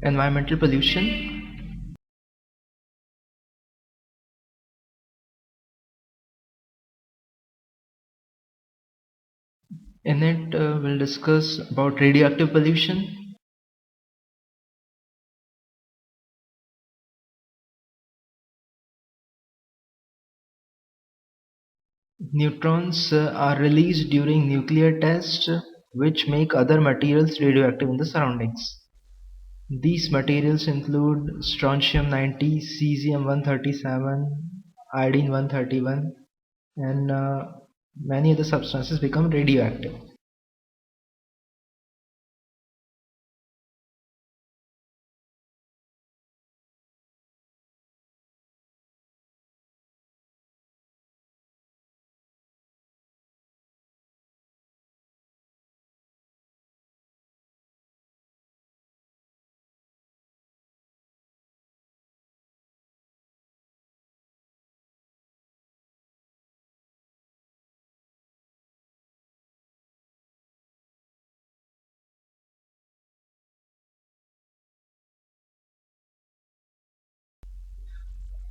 Environmental pollution. In it, we'll discuss about radioactive pollution. Neutrons are released during nuclear tests, which make other materials radioactive in the surroundings. These materials include strontium-90, cesium-137, iodine-131, and many other substances become radioactive.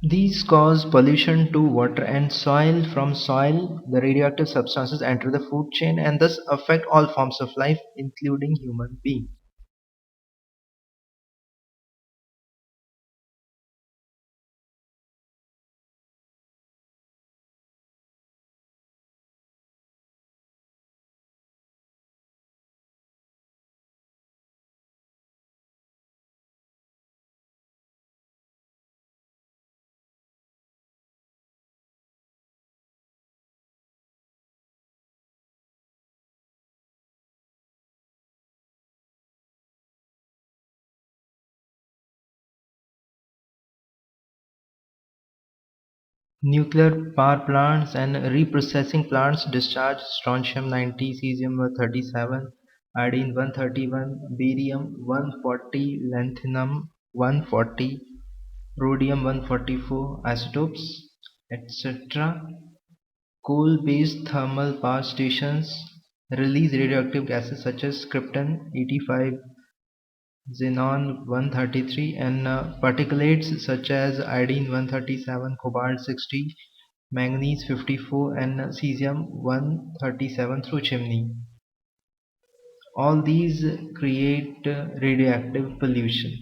These cause pollution to water and soil. From soil, the radioactive substances enter the food chain and thus affect all forms of life, including human beings. Nuclear power plants and reprocessing plants discharge strontium-90, cesium-137, iodine-131, barium-140, lanthanum-140, rhodium-144 isotopes, etc. Coal-based thermal power stations release radioactive gases such as krypton-85, xenon-133, and particulates such as iodine-137, cobalt-60, manganese-54, and cesium-137 through chimney. All these create radioactive pollution.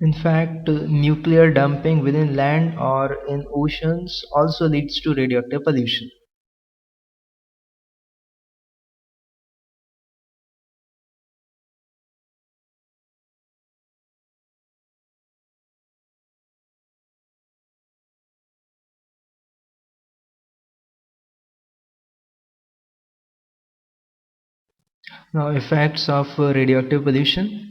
In fact, nuclear dumping within land or in oceans also leads to radioactive pollution. Now, effects of radioactive pollution.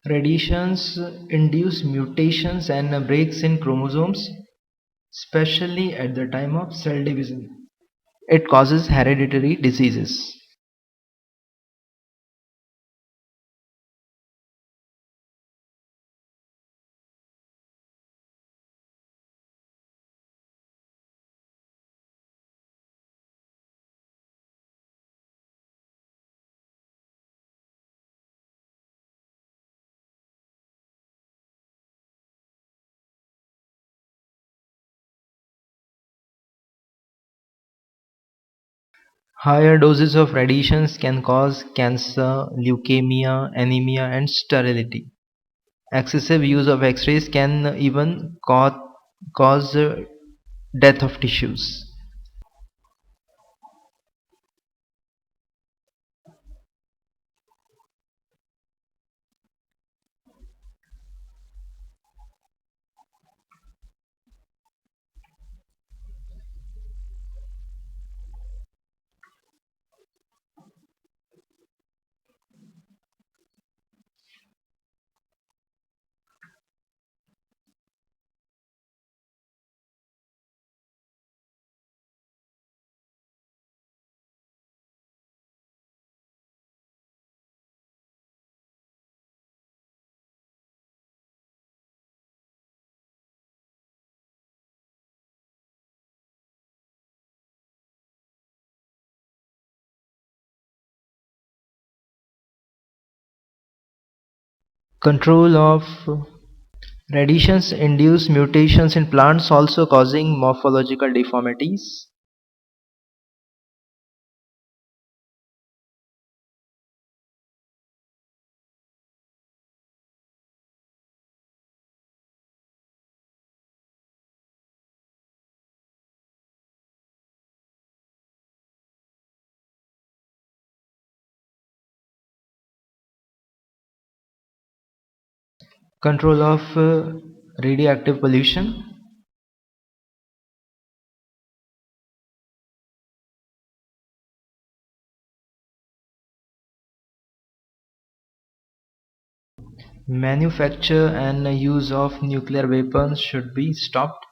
Radiations induce mutations and breaks in chromosomes, especially at the time of cell division. It causes hereditary diseases. Higher doses of radiations can cause cancer, leukemia, anemia, and sterility. Excessive use of X-rays can even cause death of tissues. Control of radiations induce mutations in plants, also causing morphological deformities. Control of radioactive pollution. Manufacture and use of nuclear weapons should be stopped.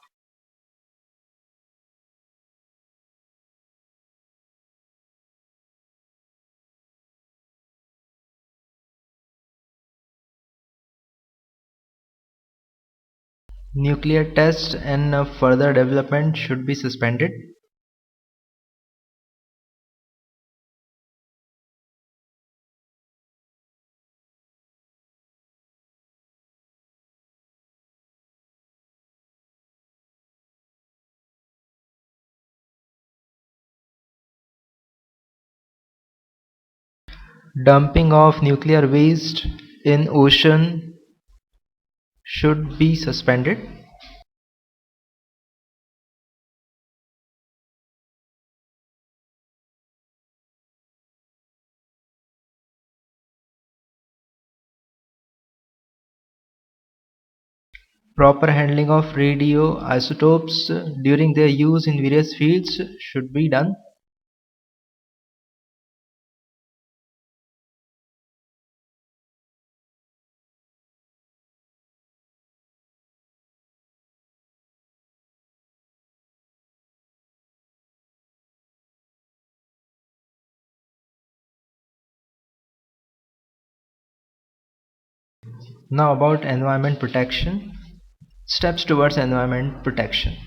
Nuclear tests and further development should be suspended. Dumping of nuclear waste in ocean should be suspended. Proper handling of radioisotopes during their use in various fields should be done. Now about environment protection. Steps towards environment protection.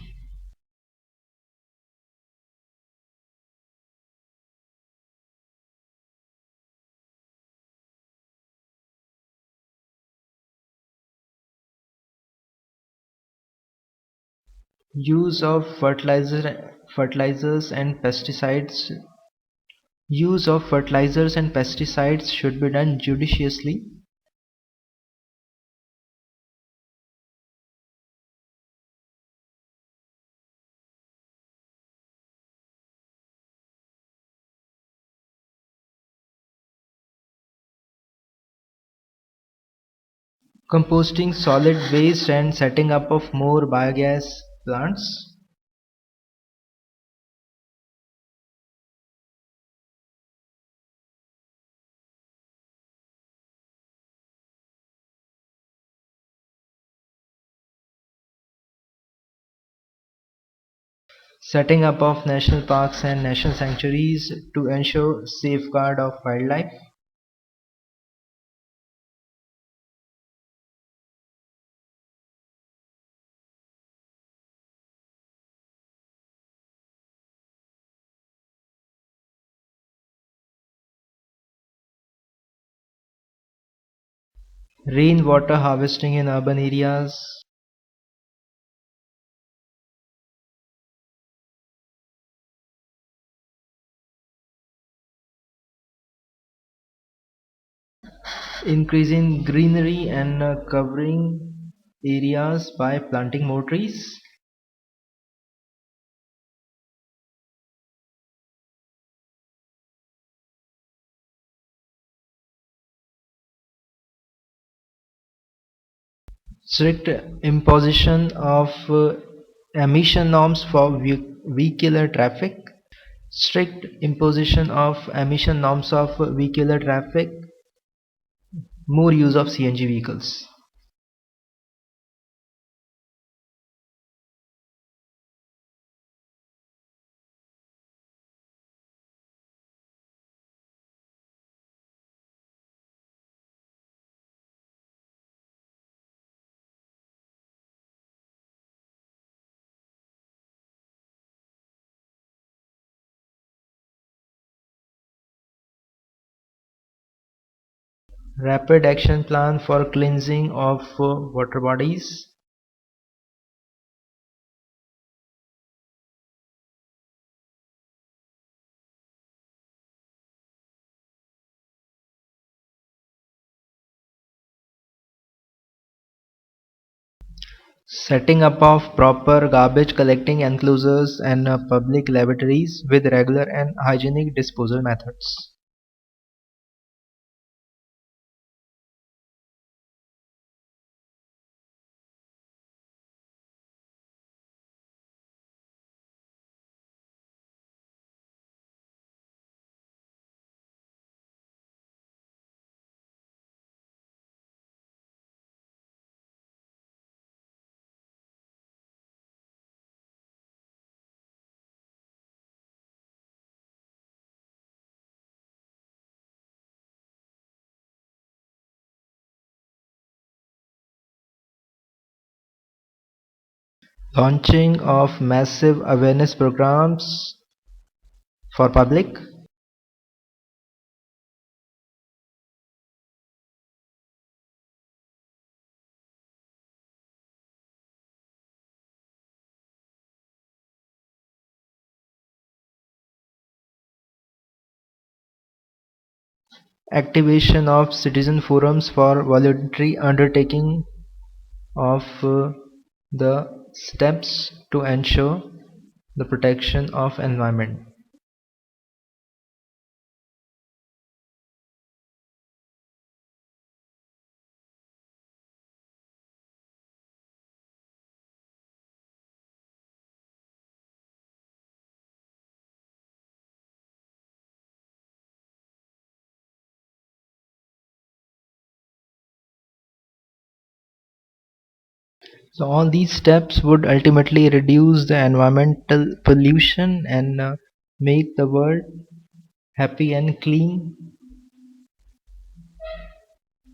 Use of fertilizers and pesticides. Use of fertilizers and pesticides should be done judiciously. Composting solid waste and setting up of more biogas plants. Setting up of national parks and national sanctuaries to ensure safeguard of wildlife. Rainwater harvesting in urban areas. Increasing greenery and covering areas by planting more trees. Strict imposition of emission norms for vehicular traffic. Strict imposition of emission norms of vehicular traffic. More use of CNG vehicles. Rapid action plan for cleansing of water bodies. Setting up of proper garbage collecting enclosures and public lavatories with regular and hygienic disposal methods. Launching of massive awareness programs for public. Activation of citizen forums for voluntary undertaking of the steps to ensure the protection of environment. So all these steps would ultimately reduce the environmental pollution and make the world happy and clean.